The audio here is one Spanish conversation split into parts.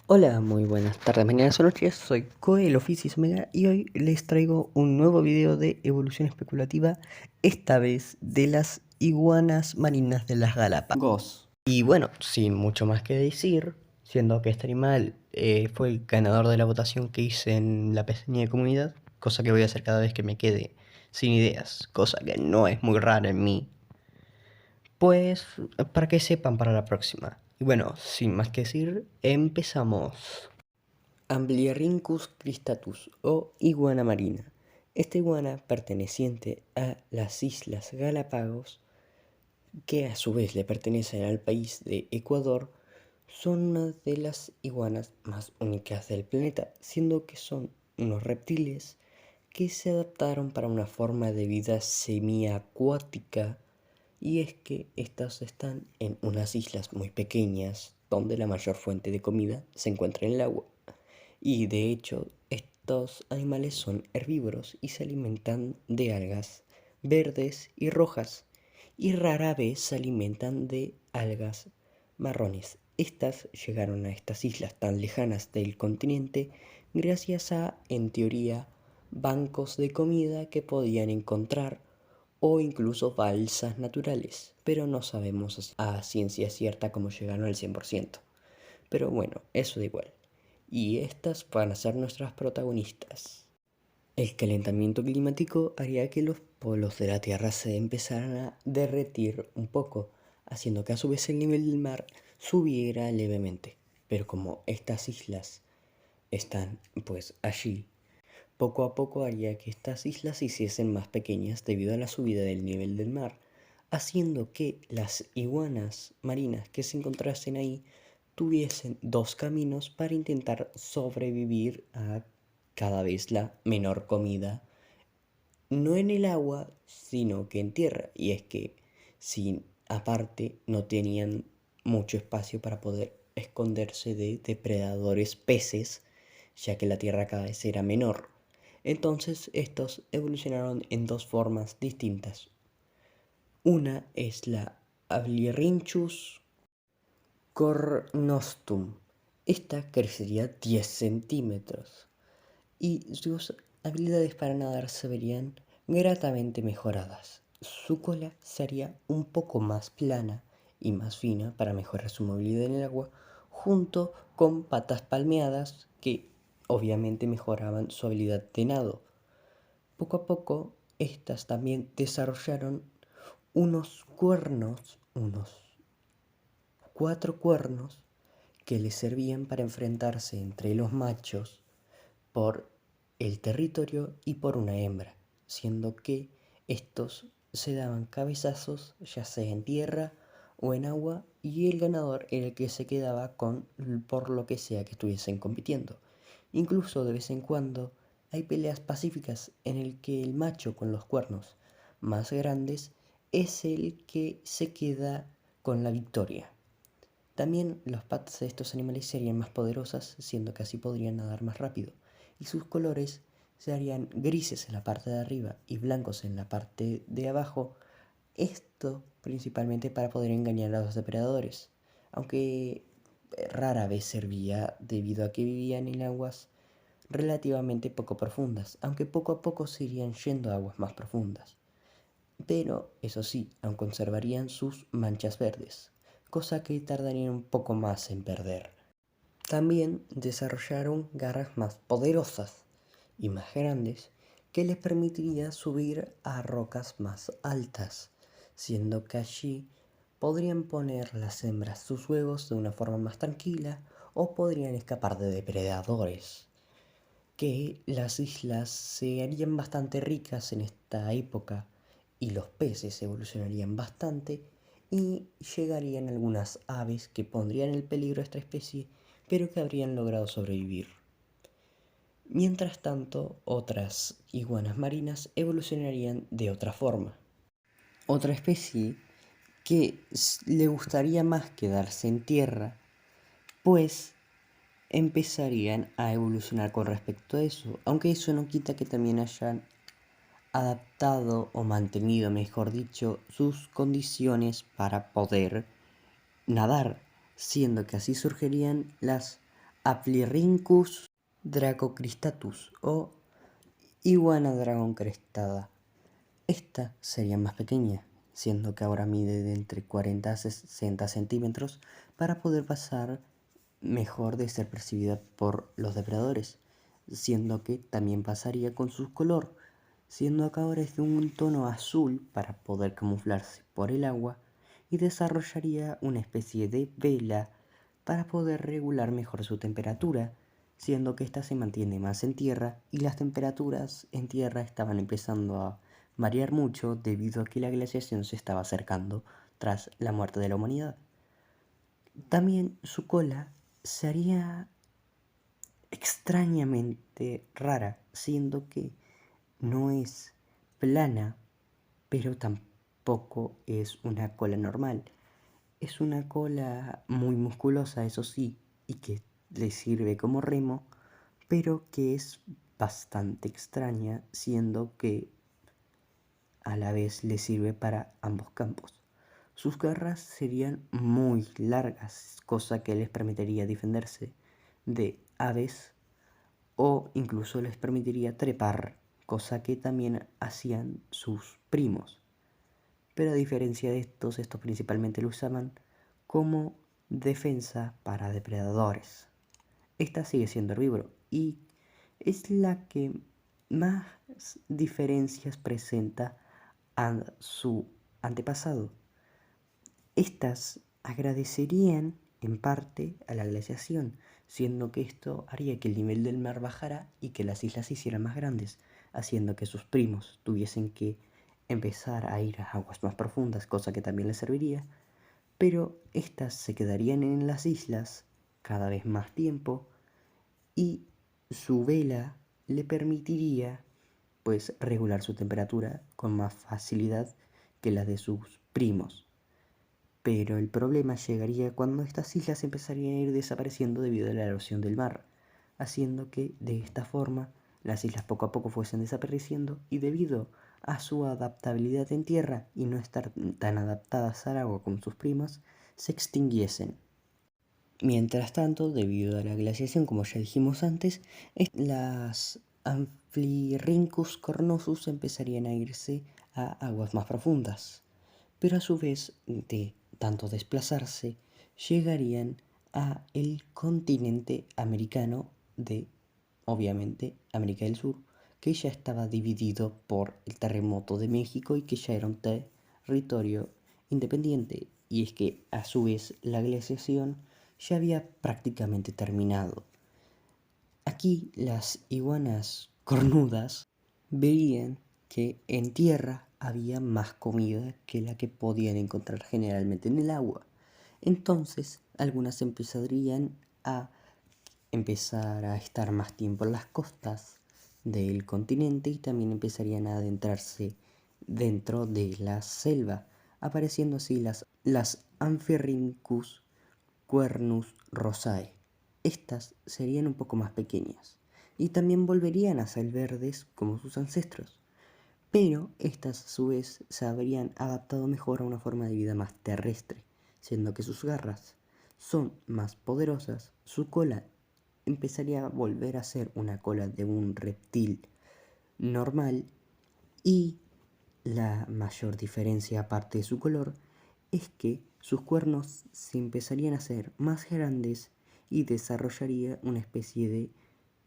Hola, muy buenas tardes, mañanas o noches, soy Koe, el Oficis Omega, y hoy les traigo un nuevo video de evolución especulativa, esta vez de las iguanas marinas de las Galápagos. Y bueno, sin mucho más que decir, siendo que este animal fue el ganador de la votación que hice en la pestaña de comunidad, cosa que voy a hacer cada vez que me quede sin ideas, cosa que no es muy rara en mí, pues para que sepan para la próxima. Y bueno, sin más que decir, empezamos. Amblyrhynchus cristatus o iguana marina. Esta iguana perteneciente a las Islas Galápagos, que a su vez le pertenecen al país de Ecuador, son una de las iguanas más únicas del planeta, siendo que son unos reptiles que se adaptaron para una forma de vida semiacuática, y es que estas están en unas islas muy pequeñas donde la mayor fuente de comida se encuentra en el agua. Y de hecho, estos animales son herbívoros y se alimentan de algas verdes y rojas, y rara vez se alimentan de algas marrones. Estas llegaron a estas islas tan lejanas del continente gracias a, en teoría, bancos de comida que podían encontrar o incluso balsas naturales, pero no sabemos a ciencia cierta cómo llegaron al 100%. Pero bueno, eso da igual. Y estas van a ser nuestras protagonistas. El calentamiento climático haría que los polos de la Tierra se empezaran a derretir un poco, haciendo que a su vez el nivel del mar subiera levemente. Pero como estas islas están pues allí, poco a poco haría que estas islas se hiciesen más pequeñas debido a la subida del nivel del mar, haciendo que las iguanas marinas que se encontrasen ahí tuviesen dos caminos para intentar sobrevivir a cada vez la menor comida, no en el agua, sino que en tierra. Y es que si aparte no tenían mucho espacio para poder esconderse de depredadores peces, ya que la tierra cada vez era menor. Entonces estos evolucionaron en dos formas distintas. Una es la Ablyrhynchus cornostum. Esta crecería 10 centímetros y sus habilidades para nadar se verían gratamente mejoradas. Su cola sería un poco más plana y más fina para mejorar su movilidad en el agua, junto con patas palmeadas que obviamente mejoraban su habilidad de nado. Poco a poco, estas también desarrollaron unos cuernos, unos 4 cuernos, que les servían para enfrentarse entre los machos por el territorio y por una hembra, siendo que estos se daban cabezazos ya sea en tierra o en agua, y el ganador era el que se quedaba con por lo que sea que estuviesen compitiendo. Incluso de vez en cuando hay peleas pacíficas en el que el macho con los cuernos más grandes es el que se queda con la victoria. También las patas de estos animales serían más poderosas, siendo que así podrían nadar más rápido, y sus colores se harían grises en la parte de arriba y blancos en la parte de abajo, esto principalmente para poder engañar a los depredadores, aunque rara vez servía debido a que vivían en aguas relativamente poco profundas, aunque poco a poco se irían yendo a aguas más profundas. Pero, eso sí, aún conservarían sus manchas verdes, cosa que tardarían un poco más en perder. También desarrollaron garras más poderosas y más grandes que les permitiría subir a rocas más altas, siendo que allí podrían poner las hembras sus huevos de una forma más tranquila o podrían escapar de depredadores. Que las islas se harían bastante ricas en esta época y los peces evolucionarían bastante y llegarían algunas aves que pondrían en peligro a esta especie, pero que habrían logrado sobrevivir. Mientras tanto, otras iguanas marinas evolucionarían de otra forma. Otra especie que le gustaría más quedarse en tierra, pues empezarían a evolucionar con respecto a eso, aunque eso no quita que también hayan adaptado o mantenido, mejor dicho, sus condiciones para poder nadar, siendo que así surgirían las Aplirhynchus dracocristatus o iguana dragón crestada. Esta sería más pequeña, siendo que ahora mide de entre 40 a 60 centímetros para poder pasar mejor de ser percibida por los depredadores, siendo que también pasaría con su color, siendo que ahora es de un tono azul para poder camuflarse por el agua y desarrollaría una especie de vela para poder regular mejor su temperatura, siendo que ésta se mantiene más en tierra y las temperaturas en tierra estaban empezando a variar mucho debido a que la glaciación se estaba acercando tras la muerte de la humanidad. También su cola sería extrañamente rara, siendo que no es plana, pero tampoco es una cola normal. Es una cola muy musculosa, eso sí, y que le sirve como remo, pero que es bastante extraña, siendo que a la vez le sirve para ambos campos. Sus garras serían muy largas, cosa que les permitiría defenderse de aves o incluso les permitiría trepar, cosa que también hacían sus primos. Pero a diferencia de estos principalmente lo usaban como defensa para depredadores. Esta sigue siendo herbívoro y es la que más diferencias presenta a su antepasado. Estas agradecerían en parte a la glaciación, siendo que esto haría que el nivel del mar bajara y que las islas se hicieran más grandes, haciendo que sus primos tuviesen que empezar a ir a aguas más profundas, cosa que también les serviría, pero estas se quedarían en las islas cada vez más tiempo y su vela le permitiría pues regular su temperatura con más facilidad que la de sus primos. Pero el problema llegaría cuando estas islas empezarían a ir desapareciendo debido a la erosión del mar, haciendo que de esta forma las islas poco a poco fuesen desapareciendo y debido a su adaptabilidad en tierra y no estar tan adaptadas al agua como sus primas, se extinguiesen. Mientras tanto, debido a la glaciación, como ya dijimos antes, las Amphirhynchus cornosus empezarían a irse a aguas más profundas, pero a su vez de tanto desplazarse, llegarían a el continente americano de, obviamente, América del Sur, que ya estaba dividido por el terremoto de México y que ya era un territorio independiente. Y es que a su vez la glaciación ya había prácticamente terminado. Aquí las iguanas cornudas veían que en tierra había más comida que la que podían encontrar generalmente en el agua. Entonces, algunas empezarían a empezar a estar más tiempo en las costas del continente y también empezarían a adentrarse dentro de la selva, apareciendo así las Amphirhynchus Quernus rosae. Estas serían un poco más pequeñas y también volverían a ser verdes como sus ancestros, pero estas a su vez se habrían adaptado mejor a una forma de vida más terrestre, siendo que sus garras son más poderosas, su cola empezaría a volver a ser una cola de un reptil normal y la mayor diferencia aparte de su color es que sus cuernos se empezarían a hacer más grandes y desarrollaría una especie de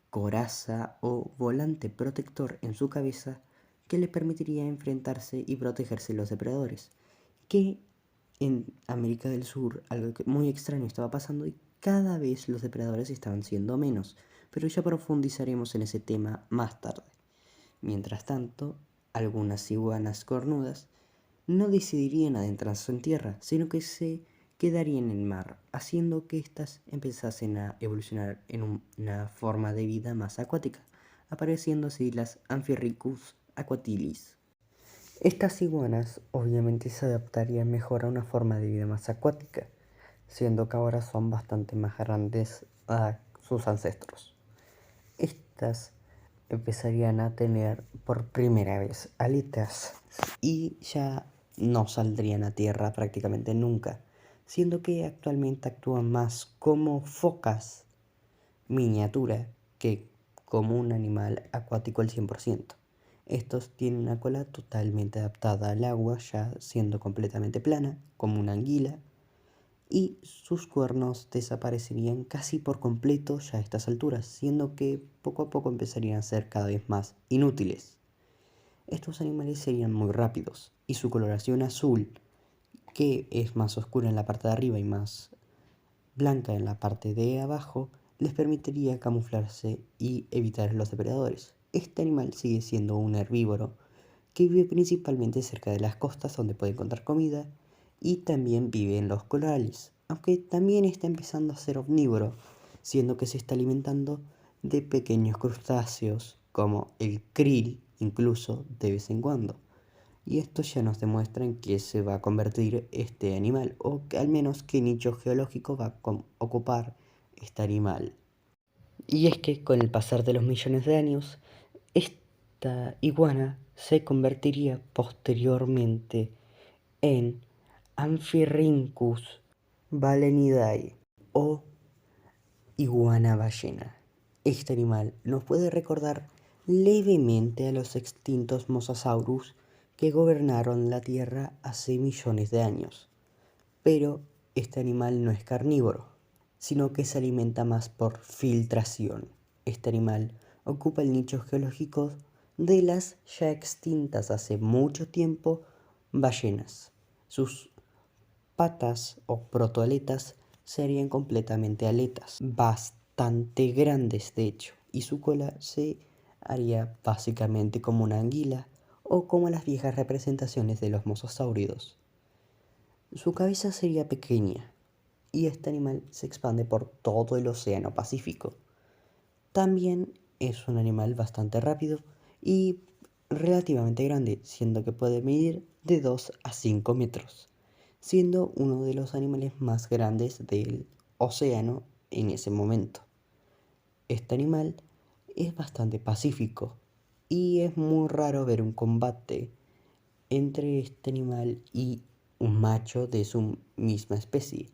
coraza o volante protector en su cabeza que le permitiría enfrentarse y protegerse de los depredadores. Que en América del Sur algo muy extraño estaba pasando y cada vez los depredadores estaban siendo menos, pero ya profundizaremos en ese tema más tarde. Mientras tanto, algunas iguanas cornudas no decidirían adentrarse en tierra, sino que se quedarían en el mar, haciendo que éstas empezasen a evolucionar en una forma de vida más acuática, apareciendo así las Amphirhynchus aquatilis. Estas iguanas obviamente se adaptarían mejor a una forma de vida más acuática, siendo que ahora son bastante más grandes a sus ancestros. Estas empezarían a tener por primera vez aletas y ya no saldrían a tierra prácticamente nunca, siendo que actualmente actúan más como focas miniatura que como un animal acuático al 100%. Estos tienen una cola totalmente adaptada al agua, ya siendo completamente plana, como una anguila, y sus cuernos desaparecerían casi por completo ya a estas alturas, siendo que poco a poco empezarían a ser cada vez más inútiles. Estos animales serían muy rápidos, y su coloración azul, que es más oscura en la parte de arriba y más blanca en la parte de abajo, les permitiría camuflarse y evitar a los depredadores. Este animal sigue siendo un herbívoro que vive principalmente cerca de las costas donde puede encontrar comida y también vive en los corales, aunque también está empezando a ser omnívoro, siendo que se está alimentando de pequeños crustáceos como el krill incluso de vez en cuando. Y esto ya nos demuestra en qué se va a convertir este animal, o que al menos qué nicho geológico va a ocupar este animal. Y es que con el pasar de los millones de años, esta iguana se convertiría posteriormente en Amphirhynchus balenidae o iguana ballena. Este animal nos puede recordar levemente a los extintos Mosasaurus que gobernaron la Tierra hace millones de años. Pero este animal no es carnívoro, sino que se alimenta más por filtración. Este animal ocupa el nicho geológico de las ya extintas hace mucho tiempo ballenas. Sus patas o protoaletas serían completamente aletas, bastante grandes de hecho, y su cola se haría básicamente como una anguila o como las viejas representaciones de los mosasáuridos. Su cabeza sería pequeña y este animal se expande por todo el océano Pacífico. También es un animal bastante rápido y relativamente grande, siendo que puede medir de 2 a 5 metros, siendo uno de los animales más grandes del océano en ese momento. Este animal es bastante pacífico y es muy raro ver un combate entre este animal y un macho de su misma especie.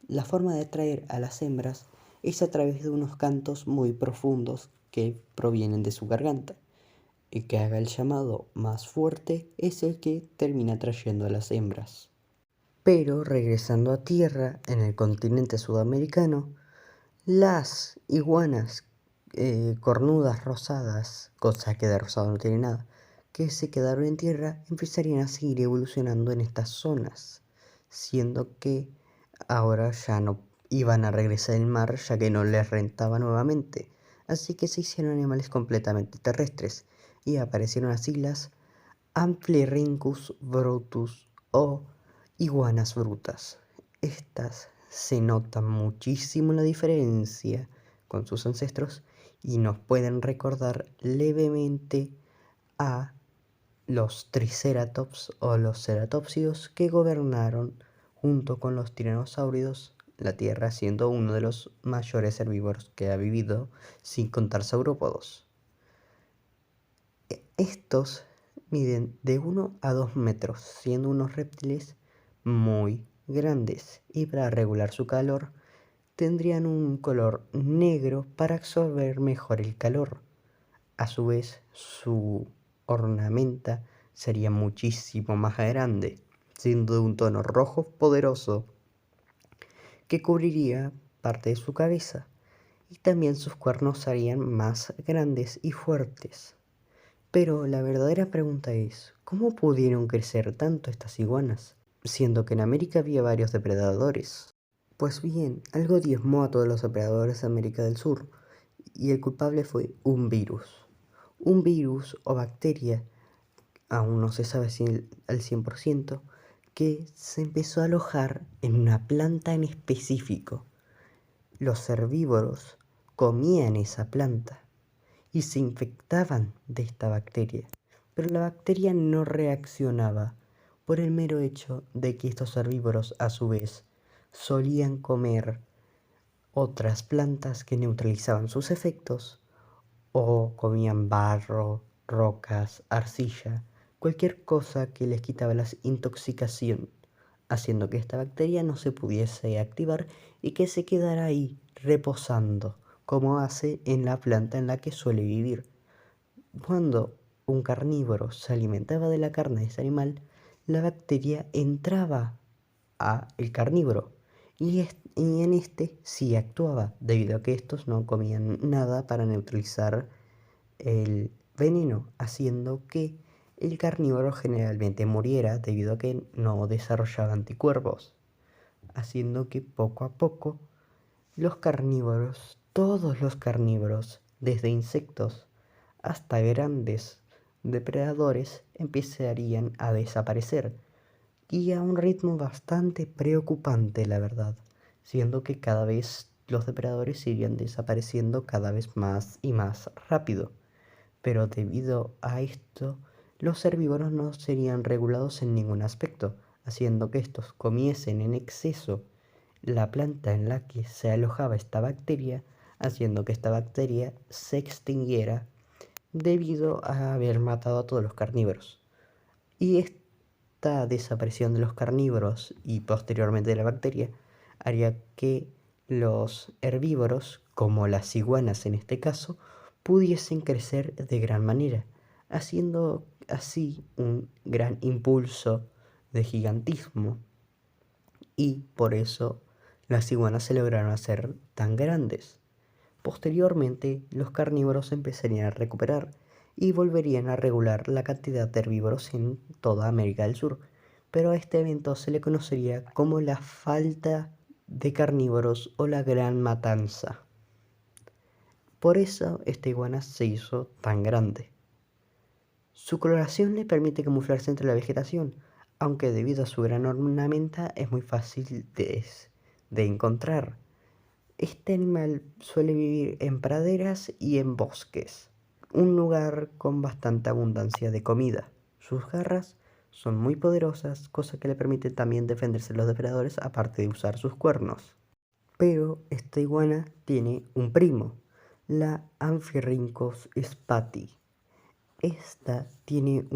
La forma de atraer a las hembras es a través de unos cantos muy profundos que provienen de su garganta. El que haga el llamado más fuerte es el que termina atrayendo a las hembras. Pero regresando a tierra, en el continente sudamericano, las iguanas cornudas rosadas, cosa que de rosado no tiene nada, que se quedaron en tierra, empezarían a seguir evolucionando en estas zonas, siendo que ahora ya no iban a regresar al mar ya que no les rentaba nuevamente, así que se hicieron animales completamente terrestres y aparecieron así las Amblyrhynchus brutus o iguanas brutas. Estas se nota muchísimo la diferencia con sus ancestros y nos pueden recordar levemente a los triceratops o los ceratopsidos que gobernaron junto con los tiranosáuridos la Tierra, siendo uno de los mayores herbívoros que ha vivido, sin contar saurópodos. Estos miden de 1 a 2 metros, siendo unos reptiles muy grandes, y para regular su calor tendrían un color negro para absorber mejor el calor. A su vez, su ornamenta sería muchísimo más grande, siendo de un tono rojo poderoso que cubriría parte de su cabeza, y también sus cuernos serían más grandes y fuertes. Pero la verdadera pregunta es, ¿cómo pudieron crecer tanto estas iguanas, siendo que en América había varios depredadores? Pues bien, algo diezmó a todos los depredadores de América del Sur, y el culpable fue un virus. Un virus o bacteria, aún no se sabe si al 100%, que se empezó a alojar en una planta en específico. Los herbívoros comían esa planta y se infectaban de esta bacteria, pero la bacteria no reaccionaba por el mero hecho de que estos herbívoros a su vez solían comer otras plantas que neutralizaban sus efectos o comían barro, rocas, arcilla, cualquier cosa que les quitaba la intoxicación, haciendo que esta bacteria no se pudiese activar y que se quedara ahí reposando como hace en la planta en la que suele vivir. Cuando un carnívoro se alimentaba de la carne de ese animal, la bacteria entraba a el carnívoro y en este sí actuaba, debido a que estos no comían nada para neutralizar el veneno, haciendo que el carnívoro generalmente muriera debido a que no desarrollaba anticuerpos, haciendo que poco a poco los carnívoros, todos los carnívoros, desde insectos hasta grandes depredadores, empezarían a desaparecer, y a un ritmo bastante preocupante, la verdad, siendo que cada vez los depredadores irían desapareciendo cada vez más y más rápido. Pero debido a esto, los herbívoros no serían regulados en ningún aspecto, haciendo que estos comiesen en exceso la planta en la que se alojaba esta bacteria, haciendo que esta bacteria se extinguiera debido a haber matado a todos los carnívoros. Y esta desaparición de los carnívoros y posteriormente de la bacteria haría que los herbívoros, como las iguanas en este caso, pudiesen crecer de gran manera, haciendo así un gran impulso de gigantismo, y por eso las iguanas se lograron hacer tan grandes. Posteriormente, los carnívoros empezarían a recuperar y volverían a regular la cantidad de herbívoros en toda América del Sur, pero a este evento se le conocería como la falta de carnívoros o la gran matanza. Por eso esta iguana se hizo tan grande. Su coloración le permite camuflarse entre la vegetación, aunque debido a su gran ornamenta es muy fácil de encontrar. Este animal suele vivir en praderas y en bosques, un lugar con bastante abundancia de comida. Sus garras son muy poderosas, cosa que le permite también defenderse de los depredadores, aparte de usar sus cuernos. Pero esta iguana tiene un primo, la Amphirhynchus spati. Esta tiene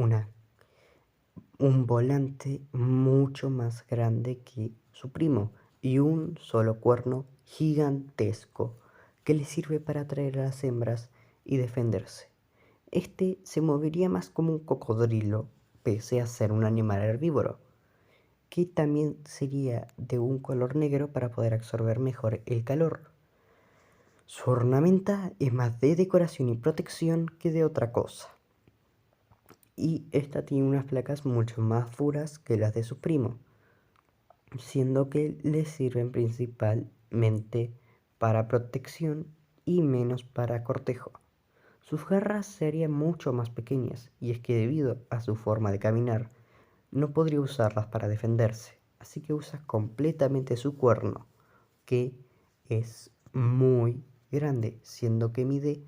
un volante mucho más grande que su primo y un solo cuerno gigantesco que le sirve para atraer a las hembras y defenderse. Este se movería más como un cocodrilo, pese a ser un animal herbívoro, que también sería de un color negro para poder absorber mejor el calor. Su ornamenta es más de decoración y protección que de otra cosa, y esta tiene unas placas mucho más duras que las de su primo, siendo que le sirven principalmente para protección y menos para cortejo. Sus garras serían mucho más pequeñas, y es que debido a su forma de caminar no podría usarlas para defenderse, así que usa completamente su cuerno, que es muy grande, siendo que mide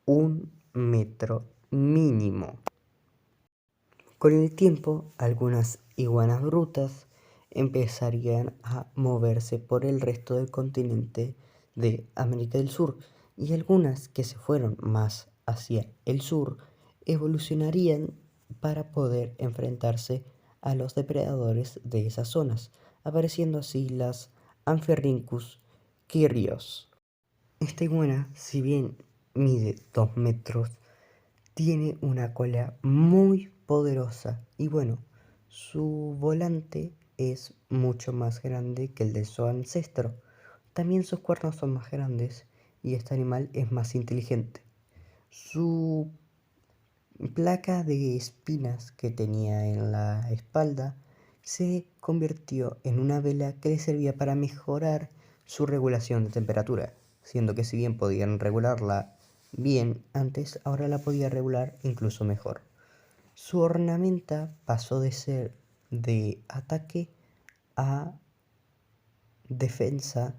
1 metro mínimo. Con el tiempo, algunas iguanas brutas empezarían a moverse por el resto del continente de América del Sur, y algunas que se fueron más hacia el sur evolucionarían para poder enfrentarse a los depredadores de esas zonas, apareciendo así las Amphirhynchus kyrios. Esta iguana, si bien mide 2 metros, tiene una cola muy poderosa y bueno, su volante es mucho más grande que el de su ancestro. También sus cuernos son más grandes y este animal es más inteligente. Su placa de espinas que tenía en la espalda se convirtió en una vela que le servía para mejorar su regulación de temperatura, siendo que si bien podían regularla bien antes, ahora la podía regular incluso mejor. Su ornamenta pasó de ser de ataque a defensa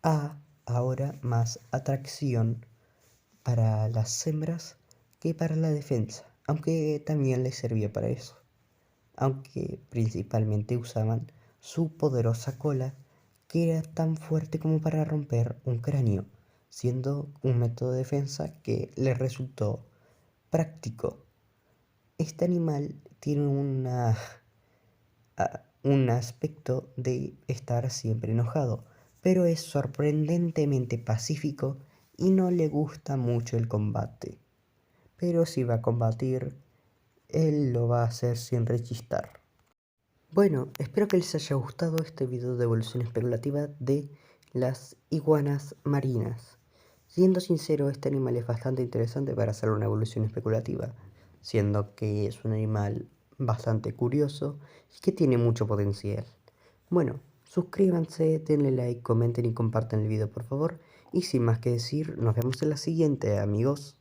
a ahora más atracción para las hembras que para la defensa, aunque también les servía para eso, aunque principalmente usaban su poderosa cola, que era tan fuerte como para romper un cráneo, siendo un método de defensa que les resultó práctico. Este animal tiene un aspecto de estar siempre enojado, pero es sorprendentemente pacífico y no le gusta mucho el combate. Pero si va a combatir, él lo va a hacer sin rechistar. Bueno, espero que les haya gustado este video de evolución especulativa de las iguanas marinas. Siendo sincero, este animal es bastante interesante para hacer una evolución especulativa, siendo que es un animal bastante curioso y que tiene mucho potencial. Bueno, suscríbanse, denle like, comenten y compartan el video por favor. Y sin más que decir, nos vemos en la siguiente, amigos.